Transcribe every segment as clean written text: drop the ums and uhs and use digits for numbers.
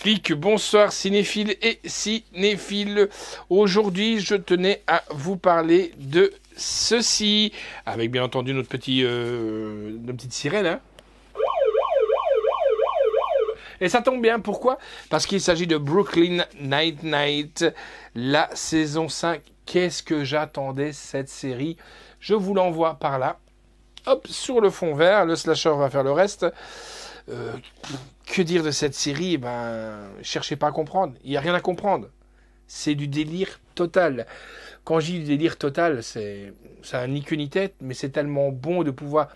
Flic, bonsoir cinéphiles et cinéphiles. Aujourd'hui, je tenais à vous parler de ceci, avec bien entendu notre petite sirène. Hein. Et ça tombe bien, pourquoi ? Parce qu'il s'agit de Brooklyn Nine-Nine, la saison 5. Qu'est-ce que j'attendais cette série ? Je vous l'envoie par là. Hop, sur le fond vert, le slasher va faire le reste. Que dire de cette série ? Cherchez pas à comprendre. Il n'y a rien à comprendre. C'est du délire total. Quand je dis du délire total, ça n'a ni queue ni tête, mais c'est tellement bon de pouvoir,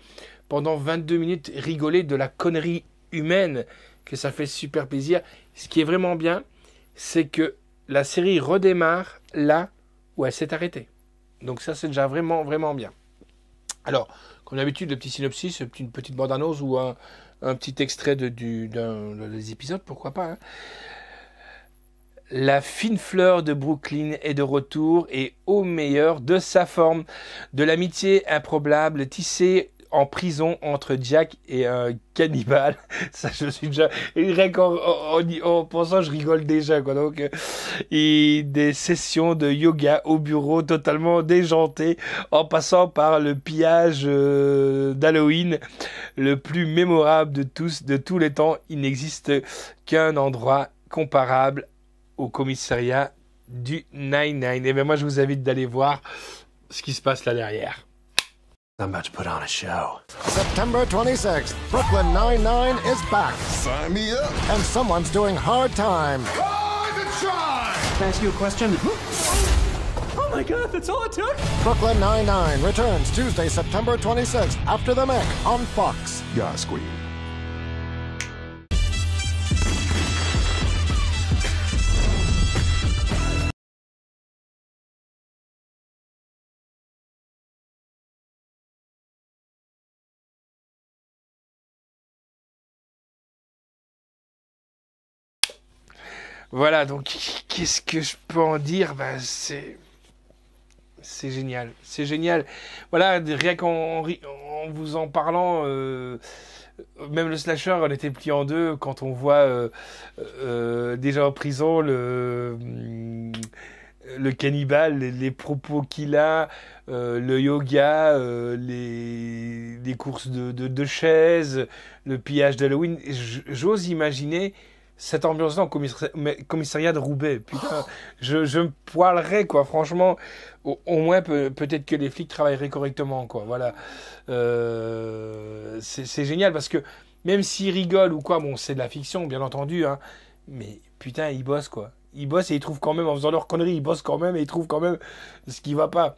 pendant 22 minutes, rigoler de la connerie humaine que ça fait super plaisir. Ce qui est vraiment bien, c'est que la série redémarre là où elle s'est arrêtée. Donc ça, c'est déjà vraiment, vraiment bien. Alors, comme d'habitude, le petit synopsis, une petite bande-annonce ou un petit extrait des épisodes, pourquoi pas. Hein. La fine fleur de Brooklyn est de retour et au meilleur de sa forme. De l'amitié improbable tissée en prison entre Jack et un cannibale. Ça, je suis déjà... Rien qu'en pensant, je rigole déjà, quoi. Donc, et des sessions de yoga au bureau totalement déjantées, en passant par le pillage d'Halloween, le plus mémorable de tous les temps. Il n'existe qu'un endroit comparable au commissariat du Nine-Nine. Et bien moi, je vous invite d'aller voir ce qui se passe là derrière. I'm about to put on a show. September 26th, Brooklyn Nine-Nine is back. Sign me up. And someone's doing hard time. Private Drive! Can I ask you a question? Oh my god, that's all it took? Brooklyn Nine-Nine returns Tuesday, September 26th after the Mick on Fox. Godspeed. Voilà, donc qu'est-ce que je peux en dire ? C'est génial, c'est génial. Voilà, rien qu'en vous en parlant, même le slasher, on était plié en deux quand on voit déjà en prison le cannibale, les propos qu'il a, le yoga, les courses de chaises, le pillage d'Halloween. J'ose imaginer cette ambiance-là en commissariat de Roubaix. Putain, je me poilerais, quoi. Franchement, au moins, peut-être que les flics travailleraient correctement, quoi. Voilà. C'est génial parce que même s'ils rigolent ou quoi, bon, c'est de la fiction, bien entendu, hein, mais putain, ils bossent, quoi. Ils bossent et ils trouvent quand même, en faisant leurs conneries, ils bossent quand même et ils trouvent quand même ce qui va pas.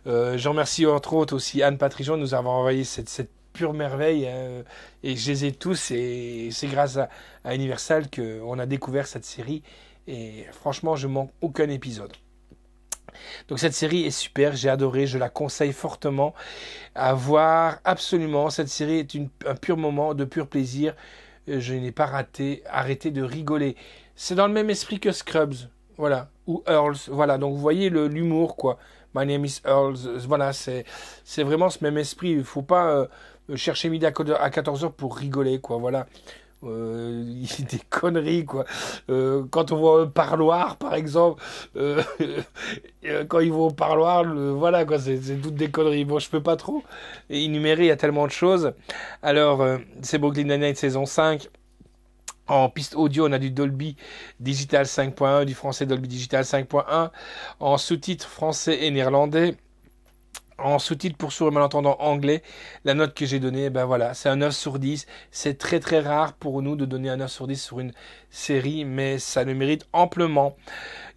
Je remercie entre autres aussi Anne Patrijon de nous avoir envoyé cette pure merveille, hein, et je les ai tous, et c'est grâce à Universal qu'on a découvert cette série, et franchement je manque aucun épisode. Donc cette série est super, j'ai adoré, je la conseille fortement à voir absolument. Cette série est un pur moment de pur plaisir, je n'ai pas arrêté de rigoler. C'est dans le même esprit que Scrubs, voilà, ou Earls, voilà, donc vous voyez l'humour, quoi. My name is Earls, voilà, c'est vraiment ce même esprit. Il ne faut pas chercher midi à 14h pour rigoler, quoi, voilà. Des conneries, quoi. Quand on voit un parloir, par exemple, quand ils vont au parloir, voilà, quoi, c'est toutes des conneries. Bon, je peux pas trop énumérer, il y a tellement de choses. Alors, c'est Brooklyn Nine-Nine saison 5. En piste audio, on a du Dolby Digital 5.1, du français Dolby Digital 5.1, en sous-titres français et néerlandais, en sous-titres pour sourds et malentendants anglais. La note que j'ai donnée, voilà, c'est un 9 sur 10. C'est très très rare pour nous de donner un 9 sur 10 sur une série, mais ça le mérite amplement.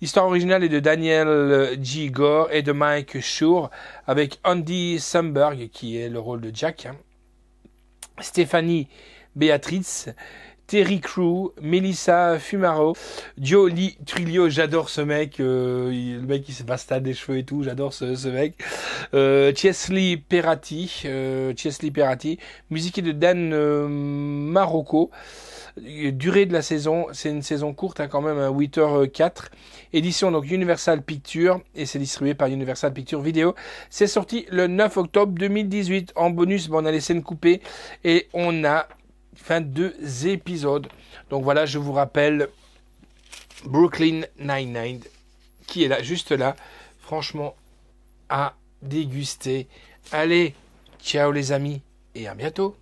L'histoire originale est de Daniel G. Gore et de Mike Schur, avec Andy Samberg, qui est le rôle de Jack, hein. Stéphanie Beatrice, Terry Crew, Melissa Fumaro, Joe Lee Trillo, j'adore ce mec, le mec qui se bastade des cheveux et tout, j'adore ce mec. Chesley Perati, musique de Dan Marocco. Durée de la saison, c'est une saison courte, hein, quand même, 8h04. Édition donc Universal Pictures, et c'est distribué par Universal Pictures Video. C'est sorti le 9 octobre 2018. En bonus, on a les scènes coupées et on a 22 épisodes. Donc voilà, je vous rappelle Brooklyn Nine-Nine, qui est là, juste là, franchement, à déguster. Allez, ciao les amis, et à bientôt.